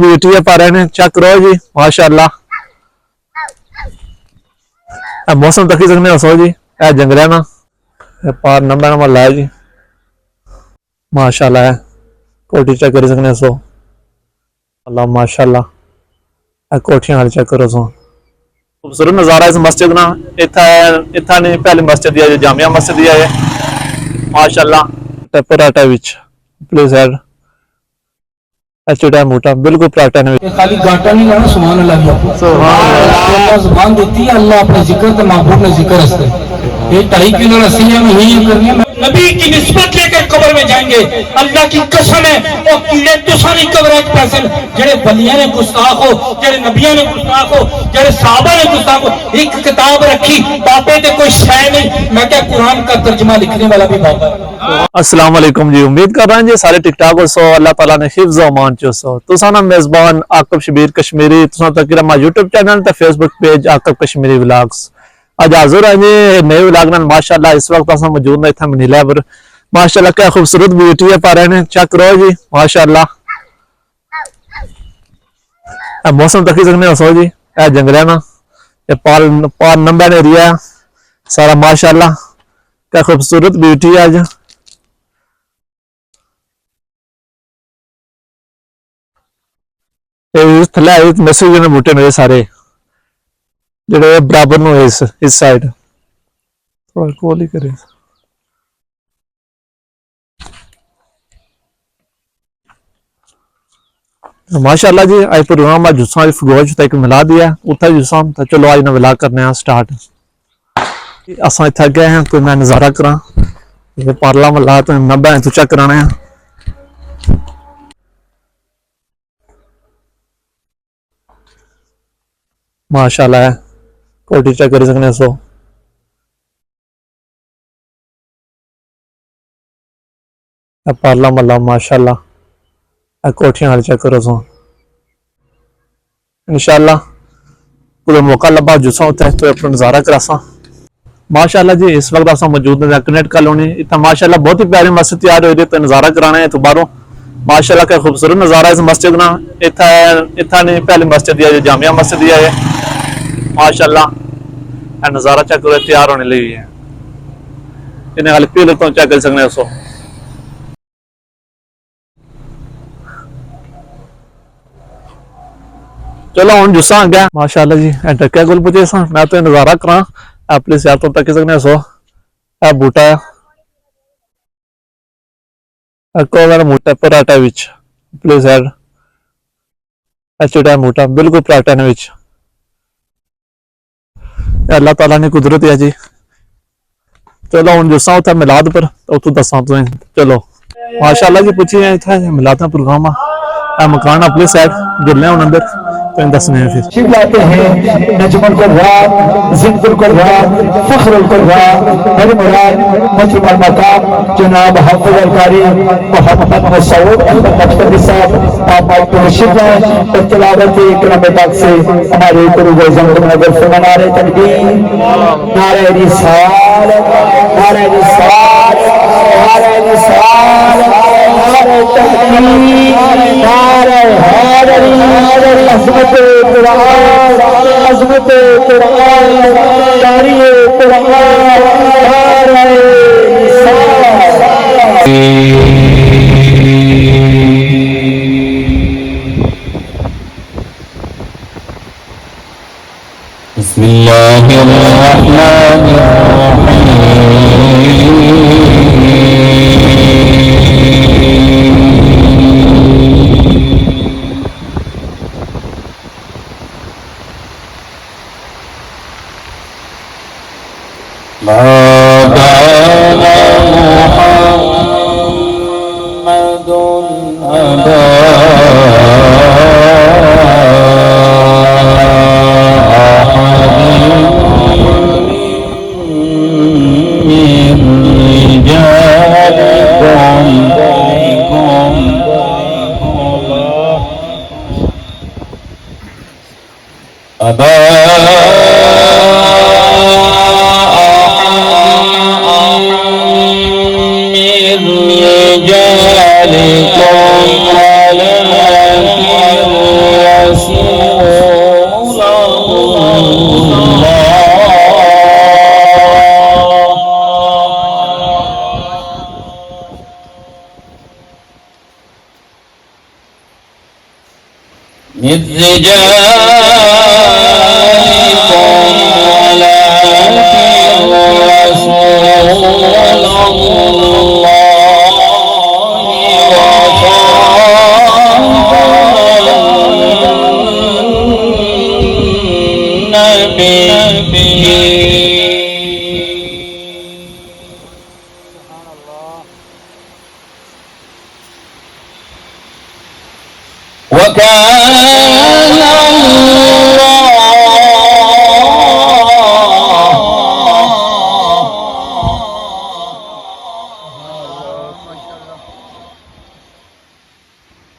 بیٹی پا رہے ہیں چیک کرو جی ماشاءاللہ موسم تکی سکنے سو جی اے جنگلے نا پار نمبر نمبر لائے جی ماشاءاللہ ہے کوٹی چیک کر سکنے سو اللہ ماشاءاللہ اے کوٹیاں ہر چیک کرو سو خوبصورت نظارہ اس مسجد نا اتھا نہیں پہلی مسجد ہے جامعہ مسجد ہے ماشاءاللہ ٹپراٹا وچ پلیز ایڈ ایچوٹا موٹا بالکل پراٹا نہیں خالی گاٹا نہیں لانا سبحان اللہ اللہ زبان دیتی ہے اللہ اپنے ذکر تے معبود نے ذکر ہستے یہ 2.5 کلو رسی ہے میں یہی کرنی ہے نبی کی نسبت لے کر قبر میں جائیں گے اللہ کی قسم ہے وہ کیڑے دوسری قبر ایک پیسے جڑے ولیاں نے گستاخ ہو جڑے نبیاں نے گستاخ ہو جڑے صحابہ نے گستاخ ہو ایک کتاب رکھی بابے تے کوئی شے نہیں میں کہ قرآن کا ترجمہ لکھنے والا بھی بابا ہے السلام علیکم جی امید کر رہے ہیں جی سارے ٹک ٹاک ہو سو اللہ تعالیٰ نے حفظ و امان چو سو تسانا میزبان عاقب شبیر کشمیری تسانا تک رہا یوٹیوب چینل تے فیس بک پیج عاقب کشمیری ولاگز آج حاضر ہیں جی نئے ولاگ نال ماشاءاللہ اس وقت اساں موجود ہیں اتھا منیلا پر ماشاءاللہ کیا خوبصورت بیوٹی پا رہے ہیں چیک کرو جی ماشاءاللہ موسم تکی سکنے سو جی اے جنگلے نا یہ پار نمبر ایریا ہے سارا ماشاءاللہ کیا خوبصورت بیوٹی ہے آج تھلے میسج نے بوٹے نے سارے جڑے برابر نو اس سائڈ تھوڑا کول ہی کرے ماشاءاللہ جی آج پروگرام آج جساں فگوج تک ملا دیا اتھا جساں تو چلو آج نہ ولاگ کرنے ہیں سٹارٹ اساں اتھا گئے ہیں تو میں نظارہ کراں یہ پارلا ملا تو نبا تو چیک کرانے ہیں ماشاءاللہ ہے کوٹی چیک کر سکنے سو پارلا ملا ماشاءاللہ کوٹیاں ہر چیک کرو سو انشاءاللہ کوئی موقع لبا جسا ہوتا ہے تو اپنا نظارہ کراساں ماشاءاللہ جی اس وقت اساں موجود ہیں کنیٹ کالونی اتنا ماشاءاللہ بہت ہی پیاری مسجد تیار ہوئی تو نظارہ کرانا ہے تو باہروں ماشاءاللہ کا خوبصورت نظارہ اس مسجد نا اتھا نہیں پہلی مسجد ہے جامعہ مسجد ہے ماشاءاللہ نظارہ چیک کرو تیار ہونے لگی ہے انہیں خالی پیلے تو چیک کر سکنے سو چلو ہوں جسا گیا ماشاءاللہ جی ڈکیا گل پوچھے سا میں تو نظارہ کراں اپنی سیاحت تک سکنے سو اے بوٹا ہے موٹا پراٹا وچ پلیز ایڈ ایچوٹا موٹا بالکل پراٹا نے وچ اللہ تعالیٰ نے قدرت ہے جی چلو ہوں جسا اتھا ملاد پر اتو دساں تو چلو ماشاءاللہ جی پوچھی ہیں اتھا ملاد پروگرام مکان اپنی سائڈ گرنے ہوں اندر تو دسنے ہیں پھر شیب لاتے ہیں نجم القرآن زند القرآن فخر القرآن میرے مراد مطلب المقام جناب حافظ القاری محمد مسعود احمد مجفری صاحب آپ کو شیب لائیں اور تلاوت اکرام پاک سے ہمارے قروب زمدن نگر سے منارے تنبیہ نعرہ رسالت نعرہ رسالت نعرہ رسالت نعرہ تحقیق نعرہ حیدری عظمت قرآن عظمت قرآن جاری قرآن نعرہ رسالت بسم اللہ الرحمن من رجالكم ولكن رسول الله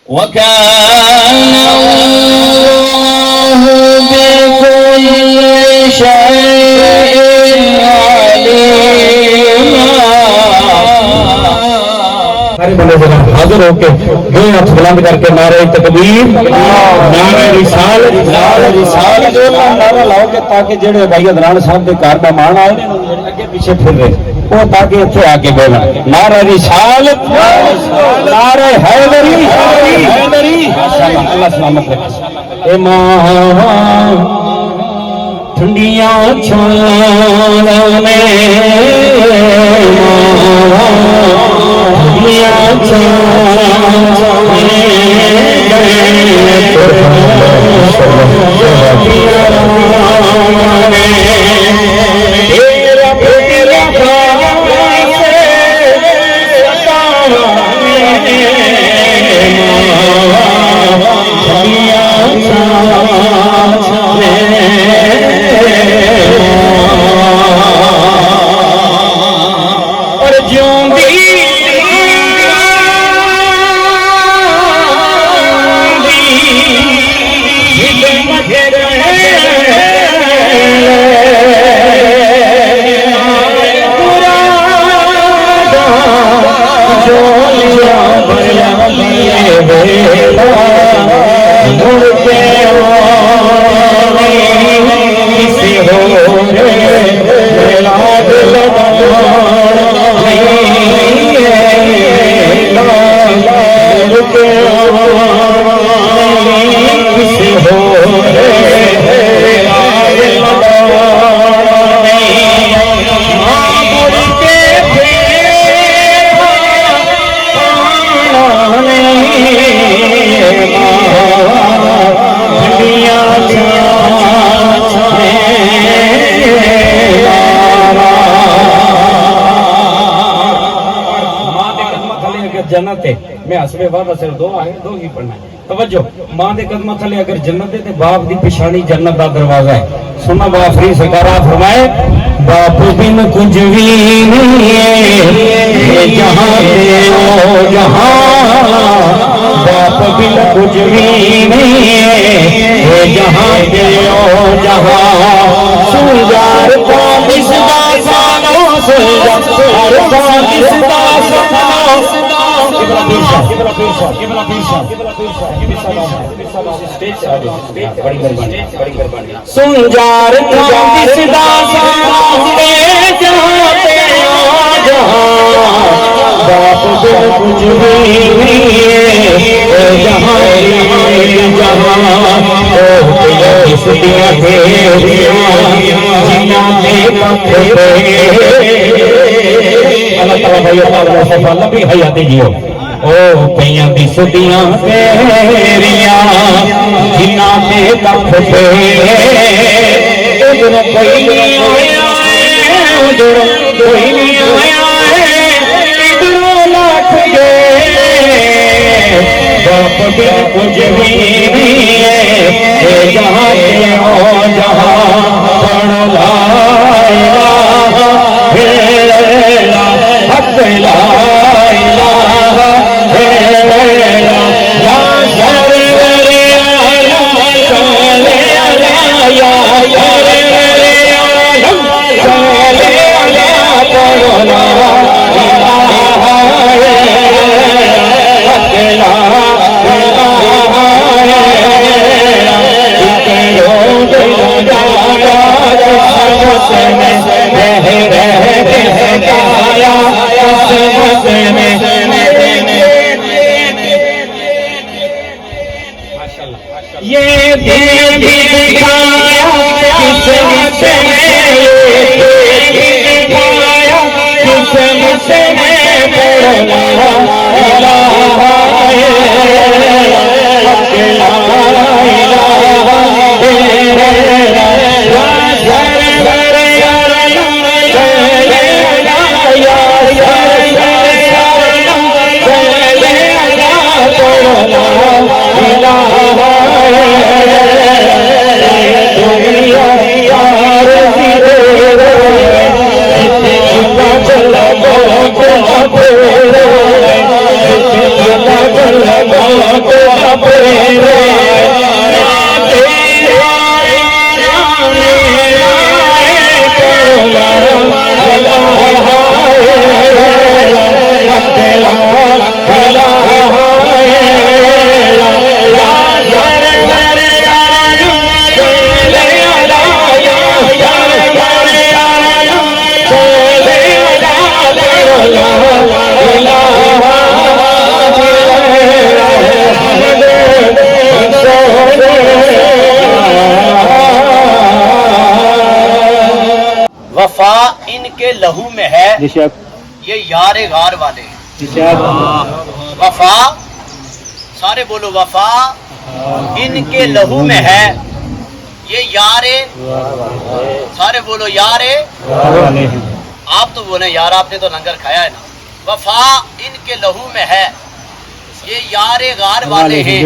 وكان الله بكل شيء عليما. سارے بندے جناب حاضر ہو کے دو ہاتھ بلند کر کے نعرہ تکبیر، نعرہ رسالت، نعرہ رسالت نعرہ لاؤ گے تاکہ جڑے بھائی ادنان صاحب کے گھر مہمان آئے نے اگے پیچھے پھر رہے وہ تاکہ اتنے آ کے بولنا نعرہ رسالت، نعرہ حیدری، اللہ سلامت رکھے. اے ماں ٹھنڈیاں چھاؤں میں جنت ہے. میں حسب وعدہ صرف دو آئے دو ہی پڑھنا ہے. توجہ ماں دے قدمہ تھلے اگر جنت ہے تے باپ دی پچھانی جنت دا دروازہ ہے. سننا با فری سرکار فرمائے باپ بن کچھ بھی نہیں ہے جہاں تے او جہاں، باپ بن کچھ بھی نہیں ہے جہاں تے او جہاں. سنجار کا دسدا سانو سنجار کا دسدا سانو سنجار کا دسدا سامنے جہاں پہ جہاں باپ دل کچھ بھی نہیں ہے جہاں جہاں اس دیا اللہ تعالیٰ بھائی اللہ بھی حیاتی جیو او پیاں دی سدیاں تیریاں جنہاں تے کف پہ ادھر کوئی نہیں آیا ادھر کوئی نہیں آیا ادھر لاکھ گئے باپ بھی کچھ بھی نہیں ہے جہاں تے او جہاں پڑھ لا الہ الا حق لا یہ دکھایا قسمت میں، دکھایا قسمت میں بولا لا وفا ان کے لہو میں ہے، یہ یار غار والے ہیں۔ وفا، سارے بولو، وفا ان کے لہو میں ہے، یہ یار، سارے بولو یار، آپ تو بولے یار، آپ نے تو لنگر کھایا ہے نا۔ وفا ان کے لہو میں ہے، یہ یار غار والے ہیں،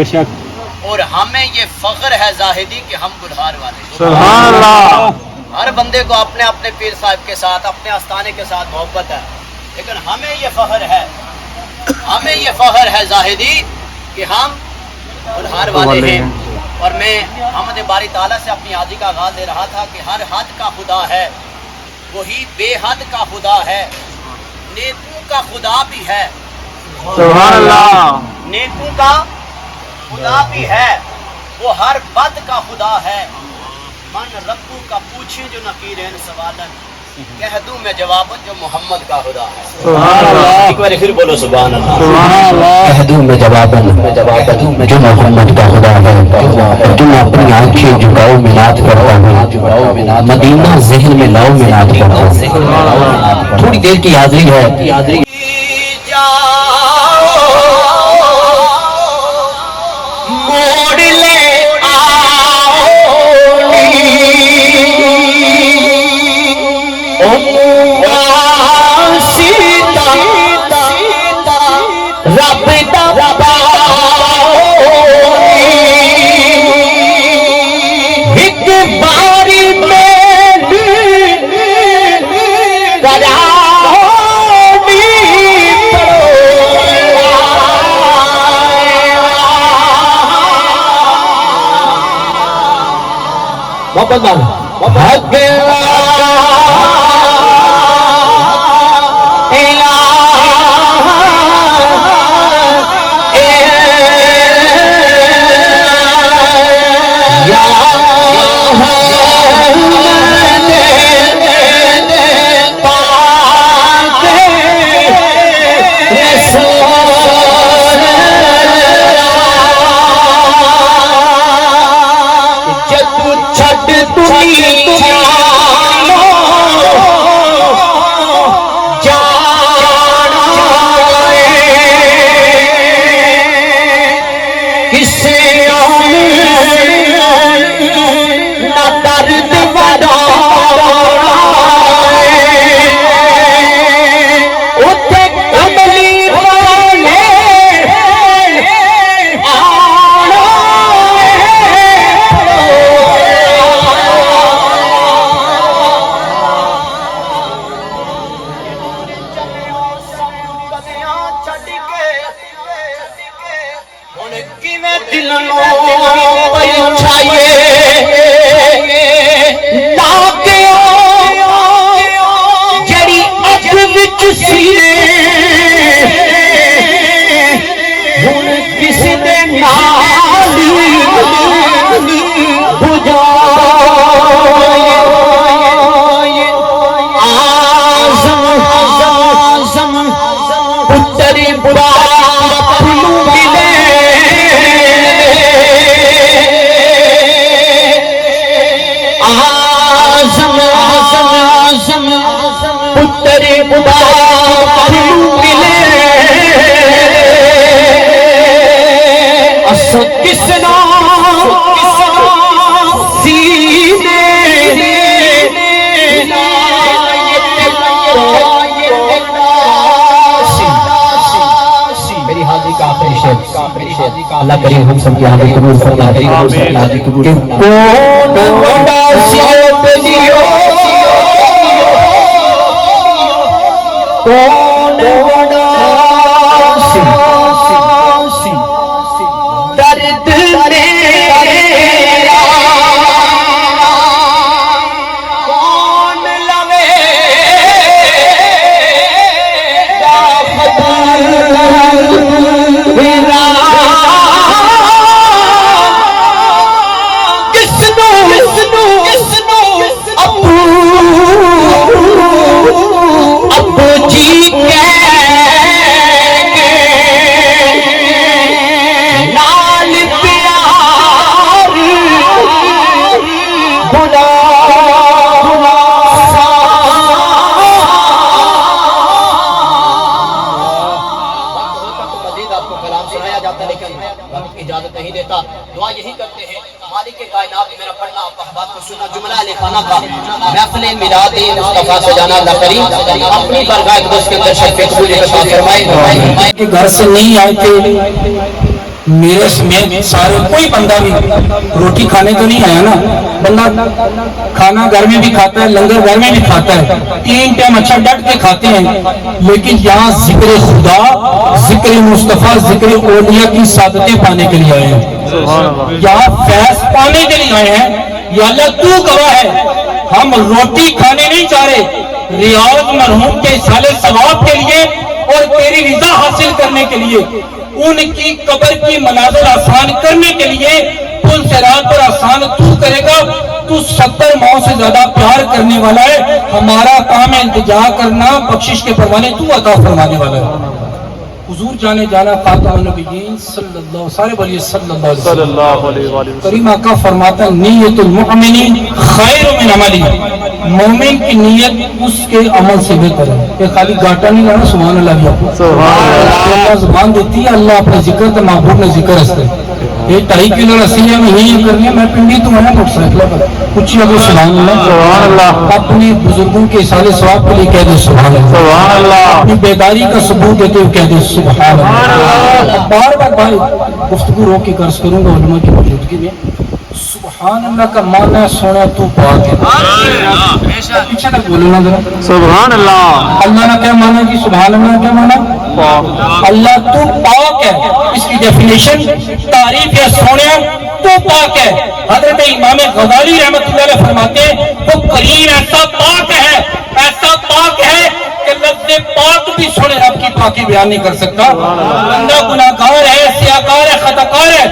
اور ہمیں یہ فخر ہے زاہدی کہ ہم گلہار والے ہیں۔ سبحان اللہ۔ ہر بندے کو اپنے اپنے پیر صاحب کے ساتھ، اپنے آستانے کے ساتھ محبت ہے، لیکن ہمیں یہ فخر ہے، ہمیں یہ فخر ہے زاہدی کہ ہم گلہار والے ہیں۔ اور میں حمد باری تعالیٰ سے اپنی حاضری کا آغاز دے رہا تھا کہ ہر حد کا خدا ہے، وہی بے حد کا خدا ہے، نیکوں کا خدا بھی ہے، سبحان اللہ۔ نیکوں کا خدا بھی ہے، وہ ہر بد کا خدا ہے۔ من ربو کا پوچھیں جو نقیرین سوالن، کہہ دوں میں جواباً جو محمد کا خدا ہے۔ سبحان اللہ۔ ایک بار پھر بولو سبحان اللہ۔ سبحان اللہ۔ کہہ دوں میں جواباً جو محمد کا خدا ہے، تم اپنی آنکھیں جھکاؤ میلاد کرتا ہوں، مدینہ ذہن میں لاؤ میلاد کرتا ہوں۔ تھوڑی دیر کی حاضری ہے، موڑ لے اللہ کریم ہم سب کی حاضری قبول فرمائے کہ کون بڑا سیوت جیو کون بڑا درد میرا کون لوے اجازت نہیں دیتا. دعا یہی کرتے ہیں مالک کائنات میرا پڑھنا احباب کو سنا جملہ لکھانا کا محفل میلاد مصطفیٰ سجانا اللہ کریم اپنی برگاہ اقدس کے اندر شرف قبول عطا فرمائے. کہ گھر سے نہیں آئے تھے میرے سمیت سارے کوئی بندہ بھی روٹی کھانے تو نہیں آیا نا. بندہ کھانا گھر میں بھی کھاتا ہے لنگر گھر میں بھی کھاتا ہے 3 ٹائم اچھا ڈٹ کے کھاتے ہیں. لیکن یہاں ذکر خدا ذکر مصطفیٰ ذکر اولیاء کی سعادتیں پانے کے لیے آئے ہیں. یہاں فیض پانے کے لیے آئے ہیں. یا اللہ تو گواہ ہے ہم روٹی کھانے نہیں چاہ رہے ریاض مرحوم کے سالے ثواب کے لیے اور تیری رضا حاصل کرنے کے لیے ان کی قبر کی مناظر آسان کرنے کے لیے پل صراط پر آسان تو کرے گا. تو 70 ماؤں سے زیادہ پیار کرنے والا ہے. ہمارا کام ہے التجا کرنا بخشش کے پروانے تو عطا فرمانے والا ہے. حضور جانے جانا خاتم النبیین صلی اللہ سارے بولیے صلی اللہ علیہ وسلم. کریم آقا فرماتا ہے نیت المؤمن خیر من عملی. مومن کی نیت اس کے عمل سے بہتر ہے. یہ خالی گاٹا نہیں لانا سبحان اللہ بھی آپ اللہ زبان دیتی ہے. اللہ اپنے ذکر تو محبوب نے ذکر ہستے یہ 2.5 کلو رسی ہے میں یہی کرنی ہے. میں پنڈی تو ہے موٹر سائیکل پر کچھ ابو سبحان اللہ اپنے بزرگوں کے سارے ثواب کے لیے کہہ دے سبحان اللہ. اپنی بیداری کا ثبوت دیتے ہوئے کہہ دے سبحان اللہ. بار بار بھائی گفتگو روک کے قرض کروں گا علماء کی موجودگی میں. سبحان اللہ کا معنی ہے سونا تو پاک ہے. پیچھے تک بولو نا ذرا سبحان اللہ. اللہ نے کیا مانا جی سبحان اللہ کیا مانا اللہ تو پاک ہے. اس کی ڈیفینیشن تعریف ہے سونے تو پاک ہے. حضرت امام غزالی رحمۃ اللہ علیہ فرماتے ہیں وہ کریم ایسا پاک ہے کہ لفظ پاک بھی سونے رب کی پاکی بیان نہیں کر سکتا. بندہ گناہگار ہے سیاہکار ہے خطاکار ہے.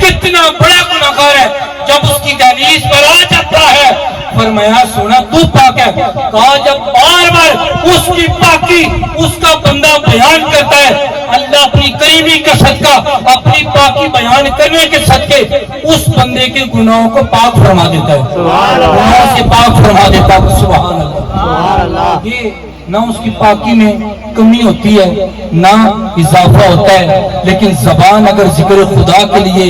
کتنا بڑا گناہگار ہے جب اس کی دہلیز پر آ جاتا ہے فرمایا سونا تو پاک ہے. کہا جب بار بار اس کی پاکی اس کا بندہ بیان کرتا ہے اللہ اپنی کریمی کا صدقہ اپنی پاکی بیان کرنے کے صدقے اس بندے کے گناہوں کو پاک فرما دیتا ہے. گناہوں سے پاک فرما دیتا ہے. سبحان اللہ. یہ نہ اس کی پاکی میں کمی ہوتی ہے نہ اضافہ ہوتا ہے. لیکن زبان اگر ذکر خدا کے لیے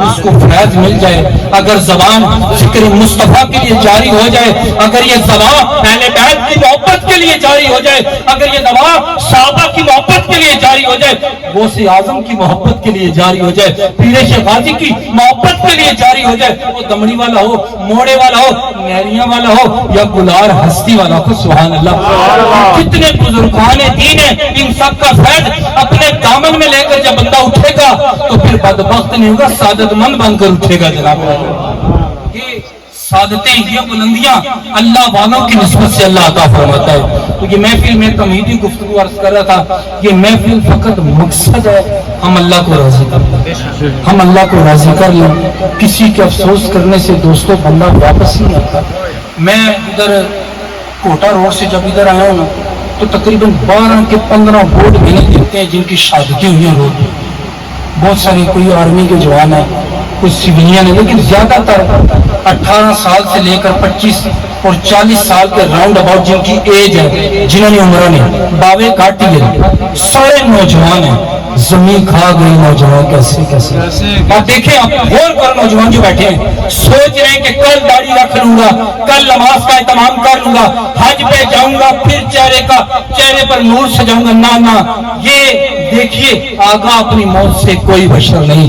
اس کو فیض مل جائے اگر زبان ذکر مصطفیٰ کے لیے جاری ہو جائے اگر یہ زبان اہل بیت کی محبت کے لیے جاری ہو جائے اگر یہ زبان صحابہ کی محبت کے لیے جاری ہو جائے غوث اعظم کی محبت کے لیے جاری ہو جائے پیر شیخ غازی کی محبت کے لیے جاری ہو جائے وہ دمڑی والا ہو موڑے والا ہو نہریاں والا ہو یا گلار ہستی والا ہو. سبحان اللہ. کتنے بزرگان دین ہیں ان سب کا فیض اپنے دامن میں لے کر جب بندہ اٹھے گا تو پھر بدبخت نہیں ہوگا سعادت مند بن کر اٹھے گا. جناب یہ سعادتیں یہ بلندیاں اللہ والوں کی نسبت سے اللہ عطا فرماتا ہے. تو یہ محفل میں تمہیدی گفتگو عرض کر رہا تھا یہ محفل فقط مقصد ہے ہم اللہ کو راضی کر لیں. ہم اللہ کو راضی کر لیں. کسی کے افسوس کرنے سے دوستوں بندہ واپس نہیں آتا. میں ادھر کوٹا روڈ سے جب ادھر آیا ہوں نا تو تقریباً 12 کے 15 بورڈ میں نے دیکھتے ہیں جن کی شادی ہوئی ہیں روڈ. بہت سارے کوئی آرمی کے جوان ہیں کوئی سیویلین ہیں لیکن زیادہ تر 18 سال سے لے کر 25 اور 40 سال کے راؤنڈ اباؤٹ جن کی ایج ہے جنہوں نے عمرہ نہیں باوے کاٹی ہے سارے نوجوان ہیں. زمین کھا گئی نوجوان کیسے آپ دیکھیں آپ غور کر نوجوان جو بیٹھے ہیں سوچ رہے ہیں کہ کل داڑھی رکھ لوں گا کل نماز کا اہتمام کر لوں گا حج پہ جاؤں گا پھر چہرے پر نور سجاؤں گا. نہ یہ دیکھیے آگاہ اپنی موت سے کوئی بشر نہیں.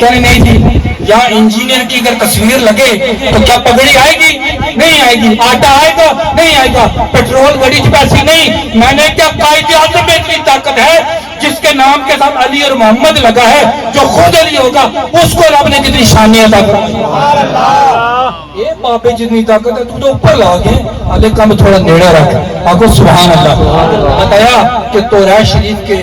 کہنے نہیں جی یہاں انجینئر کی اگر تصویر لگے تو کیا پگڑی آئے گی؟ نہیں آئے گی. آٹا آئے گا؟ نہیں آئے گا. پیٹرول گاڑی پیسی نہیں. میں نے کیا قائد اعظم میں اتنی طاقت ہے جس کے نام کے ساتھ علی اور محمد لگا ہے, جو خود علی ہوگا اس کو رب نے کتنی شانی عطا فرمائی. یہ بابے جتنی طاقت ہے تو اوپر لا کے آگے کم تھوڑا نیڑے رکھ. آگو سبحان اللہ. بتایا کہ توریت شریف کے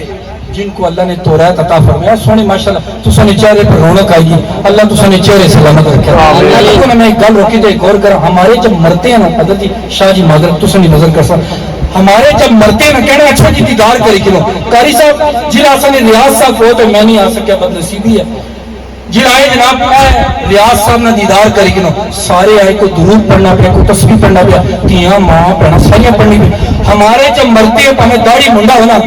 جن کو اللہ نے توریت عطا فرمایا سونے ماشاءاللہ تو سنے چہرے پر رونق آئے گی. اللہ تو سنے چہرے سلامت رکھے. اللہ نے ایک گل روکی تھے, غور کرا. ہمارے جب مرتے ہیں نا حضرت شاہ جی معذرت تو سنی نظر کر سکتا, ہمارے جب مرتے ہیں نا کہنا اچھا جی دیدار کرے کلو قاری صاحب جی آسان ریاض صاحب ہو تو میں نہیں آ سکیا, بدنصیبی ہے. جی آئے جناب ریاض صاحب نے دیدار کرے کلو سارے آئے, کو درود پڑھنا پیا, کو تسبیح پڑھنا پیا, تیاں ماں پڑھنا ساریاں پڑھنی پیا. ہمارے جب مرتے ہیں ہمیں داڑھی منڈا ہونا,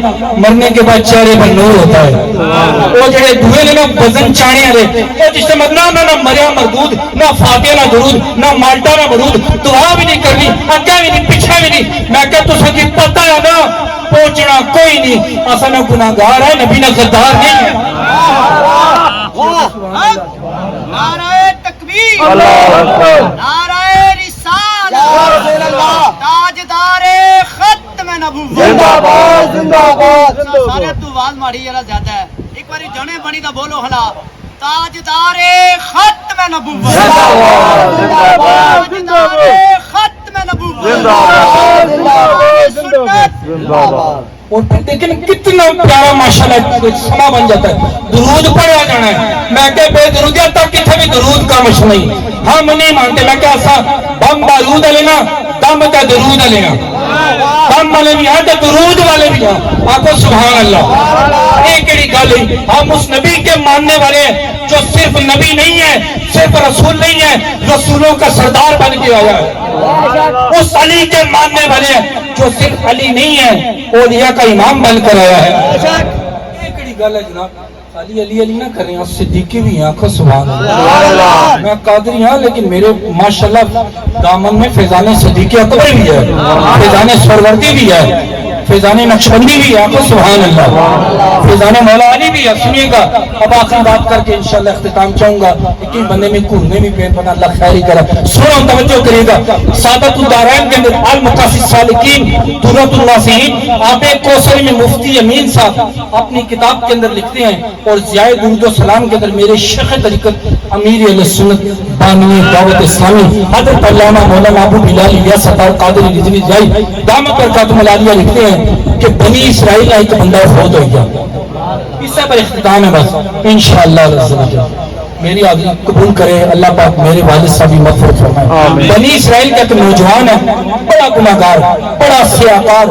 مرنے کے بعد چہرے پر نور ہوتا ہے. وہ جڑے دوئے نے نا وزن چانے والے وہ جس سے مطلب نہ مریا مردود, نہ فاتحہ نہ درود, نہ مالٹا نہ مرود, دعا بھی نہیں کرنی, اگے بھی نہیں پیچھے بھی نہیں. میں کہ تساں کی پتہ ہے نا پہنچنا کوئی نہیں. اساں نہ گناہگار ہے, نبی نہ غدار نہیں ہے. نعرہ تکبیر, نعرہ رسالت, تاجدار ختم نبوت. سارے تو آواز ماڑی ذرا زیادہ ہے, ایک باری جنے بنی دا بولو ہلا. تاجدار ختم نبوت, تاجدار ختم نبوت, سنت. اور پھر دیکھیں کتنا پیارا ماشاءاللہ سما بن جاتا ہے. درود پڑھا جانا ہے. میں کہ بے درودیہ تک کتنے بھی درود کا مش نہیں, ہم نہیں مانتے. میں کہ ایسا بم بارود لینا, دم کا درود لینا, دم والے بھی ہیں تو درود والے بھی ہیں. آقا سبحان اللہ. ایک کیڑی گل ہے, ہم اس نبی کے ماننے والے ہیں جو صرف نبی نہیں ہے, صرف رسول نہیں ہے, رسولوں کا سردار بن کے آیا ہے. اس علی کے ماننے والے ہیں جو صرف علی نہیں ہے, اولیاء کا امام بن کر آیا ہے. ایک کیڑی گل ہے جناب, علی علی علی نہ کر رہے ہیں, صدیقی بھی ہیں. آنکھوں سبحان اللہ. میں قادری ہاں لیکن میرے ماشاءاللہ دامن میں فیضان صدیقی اکبر بھی ہے, فیضان سروردی بھی ہے, فیضان نقشبندی بھی ہے. آنکھوں سبحان اللہ. فیضان مولا علی بھی ہے. سنیے گا اب آخری بات کر کے انشاءاللہ اختتام چاہوں گا. ایک بندے میں گھومنے بھی پیر پڑا, اللہ خیر ہی کرا. سنو توجہ کرے گا. سعادت الدارین کے اندر المقاصد سالکین درۃ الناصحین آب کوثر میں مفتی امین صاحب اپنی کتاب کے اندر لکھتے ہیں, اور ضیاء درود و سلام کے اندر میرے شیخ طریقت امیر اہل سنت بانی دعوت اسلامی حضرت علامہ مولانا ابو بلال الیاس ستار قادری رضوی ضیاء دامت برکاتہ العالیہ لکھتے ہیں کہ بنی اسرائیل کا ایک بندہ فوت ہو گیا. اس سے پر اختتام ہے بس انشاءاللہ. میری حاضری قبول کرے اللہ پاک, میرے والد صاحب بھی مغفرت فرمائے. بنی اسرائیل کا ایک نوجوان ہے, بڑا گناہگار, بڑا سیاکار,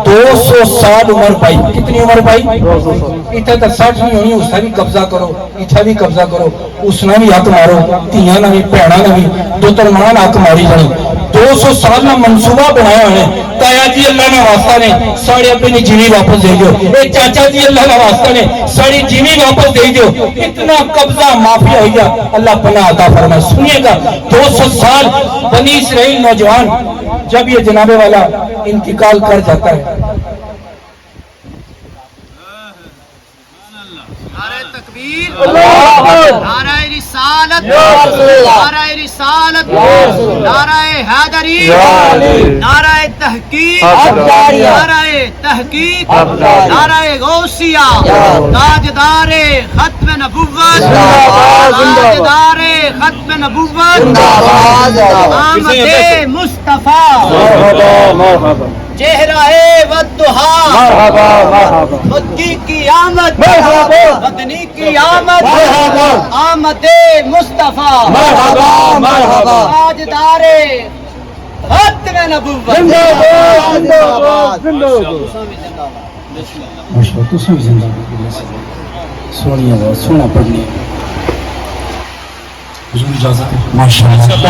200 سال عمر پائی. کتنی عمر پائی؟ اتنے تک 60 نہیں ہونی. اس نے بھی قبضہ کرو, اتنا بھی قبضہ کرو, اس نے بھی حق مارو, تیاں نے بھی, بھیڑا نے بھی, دو ترمان حق ماری جانی. 200 سال میں منصوبہ بنایا ہے. تایا جی اللہ نے واسطہ نے ساڑے اپنی جیوی واپس دے دیو, اے چاچا جی اللہ نے واسطہ نے ساڑی جیوی واپس دے دیو. اتنا قبضہ مافیا ہو گیا, اللہ پناہ عطا فرمائے. سنیے گا 200 سال بنی اسرائیل نوجوان جب یہ جناب والا انتقال کر جاتا ہے. نعرہ تکبیر, نعرہ رسالت, نعرہ رسالت, نعرہ حیدری, نعرہ تحقیق, نعرہ تحقیق, نعرہ غوثیہ, تاجدار ختم نبوت, تاجدار ختم نبوت, آمد مصطفیٰ, چہرہ والضحا, مکی کی آمد, مدنی کی آمد, آمد مصطفیٰ, تاجدار ختم نبوت. سونی آواز, سونا پڑھنی. حضور اجازت ہے. ماشاءاللہ.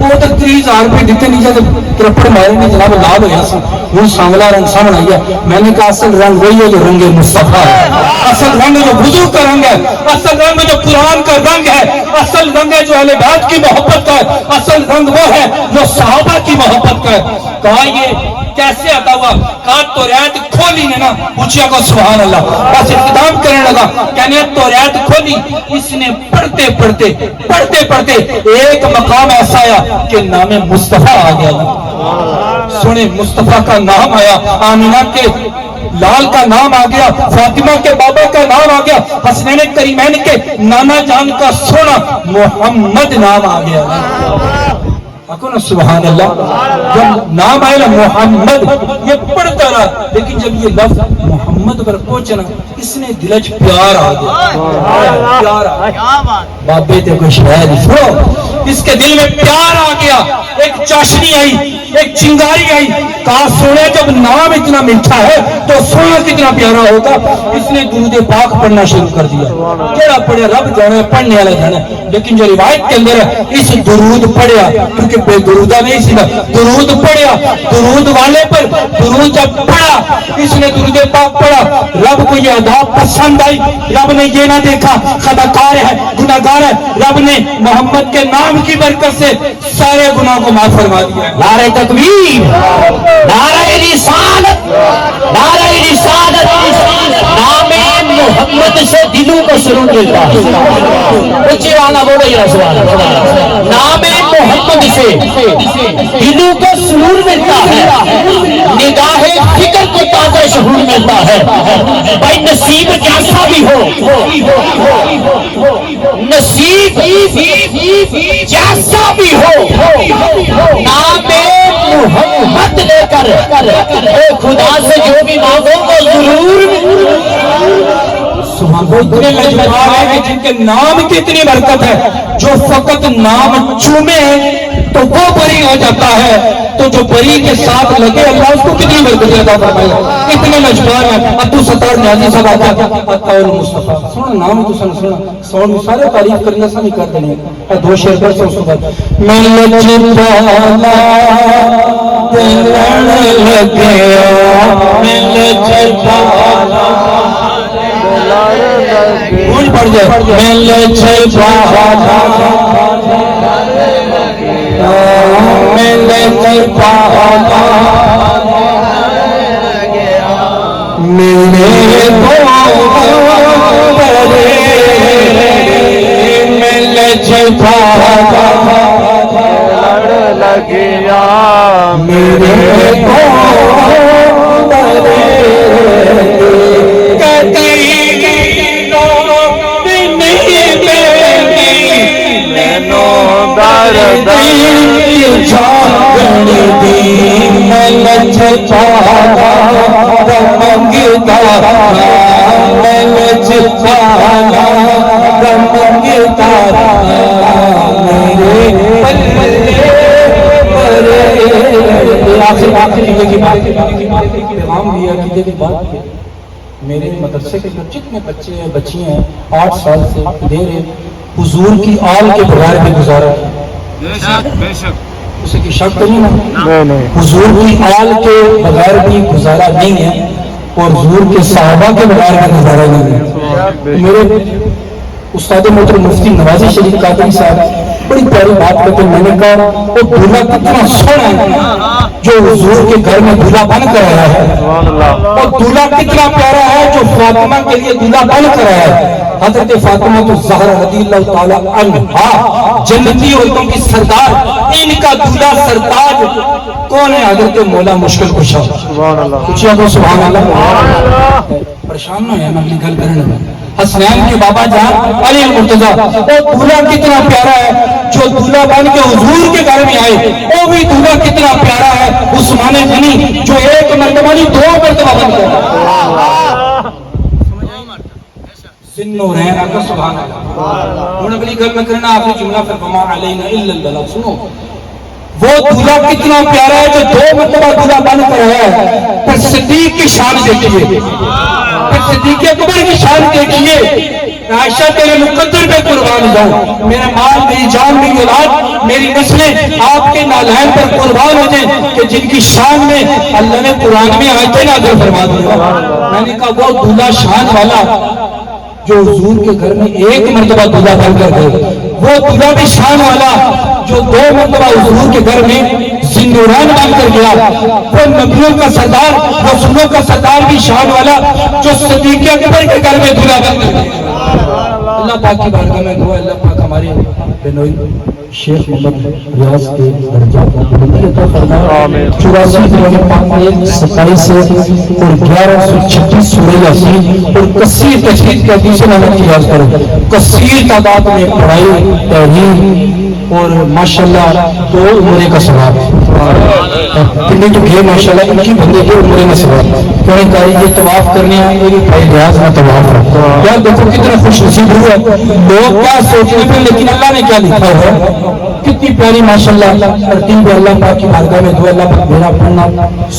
وہ تو 30,000 روپے دیتے نہیں جاتے کرپڑ مارے نہیں جناب لال ہوا سا وہ سانگلا رنگ سامنے آئی ہے میں نے کہا اصل رنگ وہی ہے جو رنگ مصطفیٰ ہے اصل رنگ جو وضو کا رنگ ہے اصل رنگ جو قرآن کا رنگ ہے اصل رنگ ہے جو اہل بیت کی محبت کا ہے اصل رنگ وہ ہے جو صحابہ کی محبت کا ہے کہا یہ کیسے آتا ہوا کہا توریت کھولی نے نا پوچھیا کو سبحان اللہ بس اختتام کرنے لگا کہنے توریت کھولی اس نے پڑھتے پڑھتے ایک مقام ایسا آیا کہ نام مصطفیٰ آ گیا سنے مصطفیٰ کا نام آیا آمینہ کے لال کا نام آ گیا فاطمہ کے بابا کا نام آ گیا حسنین کریمین کے نانا جان کا سونا محمد نام آ گیا سبحان اللہ جب نام آئے نا محمد یہ پڑھتا رہا لیکن جب یہ لفظ محمد پر پہنچنا اس نے دلچ پیار آ گیا بابے تے کوئی شاید سنو اس کے دل میں پیار آ گیا ایک چاشنی آئی ایک چنگاری آئی کہا سونے جب نام اتنا میٹھا ہے تو سونا کتنا پیارا ہوگا اس نے درود پاک پڑھنا شروع کر دیا کیڑا پڑھے رب جانے پڑھنے والا جانے لیکن جو روایت کے اندر ہے اس درود پڑھیا کیونکہ بے درودہ نہیں سی درود پڑھیا درود والے پر درود جب پڑھا اس نے درود پاک پڑھا رب کو یہ ادا پسند آئی رب نے یہ نہ دیکھا خطاکار ہے گناہگار ہے رب نے محمد کے نام کی برکت سے سارے گناہ کو معاف فرما دیا نعرہ تکبیر نعرہ رسالت نعرہ رسالت نام محمد سے دلوں کو سرور ملتا ہے اچھی والا بولو یا سوال نام محمد سے دلوں کو سرور ملتا ہے نگاہ فکر کو تازہ شعور ملتا ہے بھائی نصیب کیسا بھی ہو نصیب جیسا بھی ہو نام محمد لے کر خدا سے جو بھی مانگو وہ ضرور وہ اتنے لجبار ہیں کہ جن کے نام کی اتنی برکت ہے جو فقط نام چومے تو وہ بری ہو جاتا ہے تو جو بری کے ساتھ لگے اللہ اس کو کتنی برکت عطا فرمائے اتنے لجبار ہیں عبد الستار نیازی صاحب آتا ہے مصطفیٰ سونا نام تو سونا سونا سارے تعریف کرنے سے نہیں کر دینے ہیں دو شعر پر سے اس کو بعد میں لجبالا دلن لگیا میں لجبالا کون پڑھ جائے میں لجبالا میں لجبالا میرے میں لجبالا لگیا میرے میرے مدرسے کے جتنے بچے ہیں بچی ہیں 8 سال سے دیر ہے حضور کی آل کے بغیر بھی گزارا اسے کی شک تو نہیں ہے حضور کی آل کے بغیر بھی گزارا نہیں ہے اور حضور کے صحابہ کے بغیر بھی گزارا نہیں ہے میرے استاد محترم مفتی نوازی شریف قادری صاحب بڑی پیاری بات کرتے میں نے کہا وہ دولہا کتنا سونا ہے جو حضور کے گھر میں دولہا بن کر آیا ہے اور دولہا کتنا پیارا ہے جو فاطمہ کے لیے دولہا بن کر آیا ہے حضرت فاطمہ تو زہرا رضی اللہ تعالی عنہا جنتی عورتوں کی سردار ان کا دولہا سرتاج کون ہے حضرت مولا مشکل کشا کچھ کو سبحان اللہ پریشان نہ ہے میں اپنی گل کرنے میں حسنین کے بابا جان علی المرتضیٰ وہ دولہا کتنا پیارا ہے جو دولہا بن کے حضور کے گھر میں آئے وہ بھی دولہا کتنا پیارا ہے عثمان غنی جو ایک مرتبہ نہیں 2 مرتبہ بن گیا سنو رہنا کا سبحان اللہ ہوں اگلی گل میں کرنا آخری جملہ پھر وما علینا الا البلاغ سنو وہ دولہا کتنا پیارا ہے جو 2 مرتبہ دولہا بن کر آیا ہے پر صدیق کی شان دیکھیے پھر صدیق اکبر کی شان دیکھیے عائشہ تیرے مقدر پہ قربان جاؤں، میرا مال، میری جان، میری اولاد، میری نسلیں آپ کے نالائن پر قربان ہو جائیں کہ جن کی شان میں اللہ نے قرآن میں آیتیں نازل فرما دی۔ میں نے کہا وہ دولہا شان والا جو حضور کے گھر میں ایک مرتبہ دولہا بن کر گئے، وہ دولہا بھی شان والا جو 2 مرتبہ حضور کے گھر میں زندوران بن کر گیا، وہ نبیوں کا سردار، رسولوں کا سردار بھی شان والا جو صدیق اکبر کے گھر میں دولہا بن کر گیا۔ اللہ پاک کی بارگاہ میں دعا، اللہ پاک ہمارے بنوئی شیخ محمد ریاض کے درجات کو بلندی عطا فرمائے۔ 84 دیوان پاک میں 27 سے اور 1136 سورہ یاسین اور کثیر تجوید کے حدیث نامہ کی یاد کرو، کثیر تعداد میں پڑھائی، تحریر اور ماشاءاللہ 2 عمرے کا ثواب، پنڈی تو گئے ماشاءاللہ ان کی بندے کے عمرے میں ثواب، کہنے کا یہ طواف کرنے ہیں، میری بھائی ریاض میں طواف ہے۔ یار دیکھو کتنا خوش نصیب ہوا، لوگ کیا سوچتے ہیں لیکن اللہ نے کیا لکھا ہے، کتنی پیاری ماشاءاللہ ترتیب ہے۔ اللہ پاک کی بارگاہ میں دعا، اللہ پاک میرا پڑھنا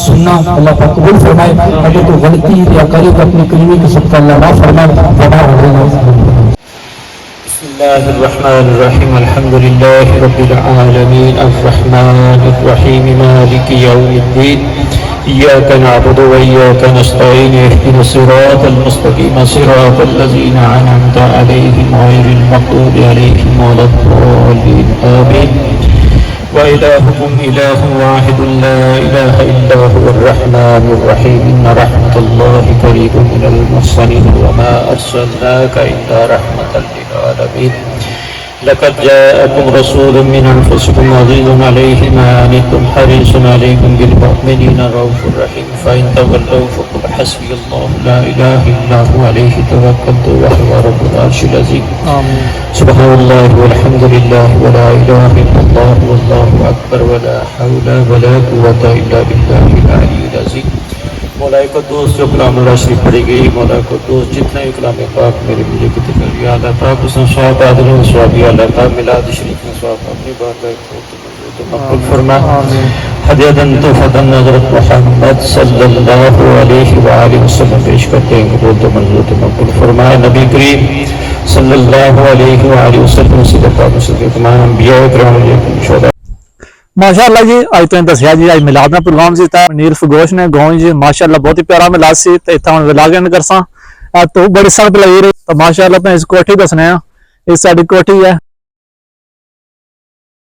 سننا اللہ پاک قبول فرمائے، اگر کوئی غلطی یا کری تو اپنی کلمے کے صدقہ اللہ معاف فرمائے۔ بسم الله الرحمن الرحيم الحمد لله رب العالمين الرحمن الرحيم مالك يوم الدين إياك نعبد وإياك نستعين اهدنا الصراط المستقيم صراط الذين أنعمت عليهم غير المغضوب عليهم ولا الضالين آمين وإلهكم إله واحد لا إله إلا هو الرحمن الرحيم إن رحمة الله قريب من المحسنين وما أرسلناك إلا رحمة للعالمين لقد جاءكم رسول من أنفسكم عزيز عليه ما عنتم حريص عليكم بالمؤمنين رؤوف رحيم فإن تولوا فقل حسبي الله لا إله إلا هو عليه توكلت وهو رب العرش العظيم سبحان الله والحمد لله ولا إله إلا الله والله أكبر ولا حول ولا قوة إلا بالله العلي العظيم۔ مولا قدوس جو کلام اللہ شریف پڑھی گئی، مولا قدوس جتنے کلام پاک میرے مجھے کی تکلیف اعلیٰ پاک اس نے سواب عادل و سوابی اعلیٰ پاک میلاد شریف میں سواب اپنی بارگاہ تو مقبول فرما۔ ہدیتاً تحفۃً حضرت محمد صلی اللہ علیہ وآلہ وسلم پیش کرتے ہیں، قبول تو منظور تو مقبول فرما۔ نبی کریم صلی اللہ علیہ وآلہ وسلم سے پاک صدیق تمام انبیاء کرام علیکم شہداء۔ ماشاءاللہ جی اج تو دسیا جی اج میلاد دا پروگرام سی تے منیر فگوش نے گاؤں جی ماشاءاللہ بہت ہی پیارا میلاد سی تے اتنا ہن ولاگ اینڈ کرساں تو بڑی سخت لگی رہی تو ماشاءاللہ تو اس کوٹھی دسنے ہیں، اس ساڈی کوٹھی ہے،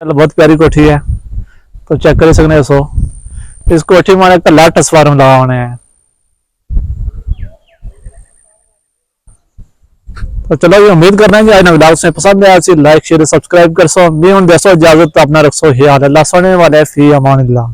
بہت پیاری کوٹھی ہے تو چیک کر سکنے سو اس کوٹھی میں کلا ٹسفارم لگا ہونے ہیں۔ تو چلو یہ امید کرنا ہے کہ آج ولاگ سے پسند آیا سی لائک شیئر سبسکرائب کر سو، میں ہوں دسو اجازت اپنا رکھو خیال، اللہ سنے والے فی امان اللہ۔